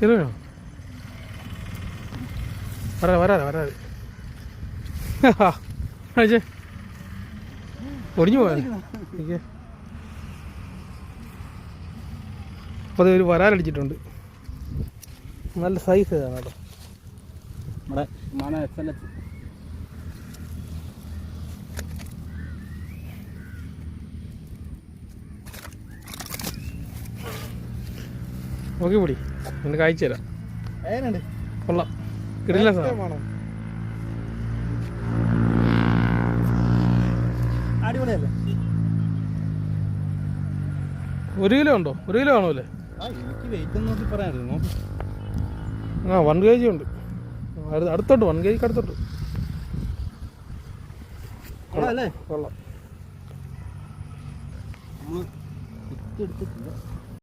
കിലോയോ? വരാതെ അയച്ചേ ഒടിഞ്ഞു പോയാ എനിക്ക്. അപ്പോൾ അത് ഒരു വരാലടിച്ചിട്ടുണ്ട്. നല്ല സൈസ് ഇതാണ് കേട്ടോ. നമ്മുടെ മണ SLH. നോക്കി പൊടി നിനക്ക് അയച്ചു തരാം. ഏനുണ്ട് കൊള്ളാം, കിടില സാധനം. അടിപൊളിയല്ലേ? 1 കിലോ ഉണ്ടോ? 1 കിലോ കാണുമല്ലേ? എനിക്ക് വെയിറ്റ് നോക്കി പറയാറില്ല. 1 kg ഉണ്ട്. അടുത്തോട്ട് 1 kg അടുത്തോട്ട്. കൊള്ളാം. കൊള്ളാം. നമ്മൾ എടുത്തിട്ടില്ല.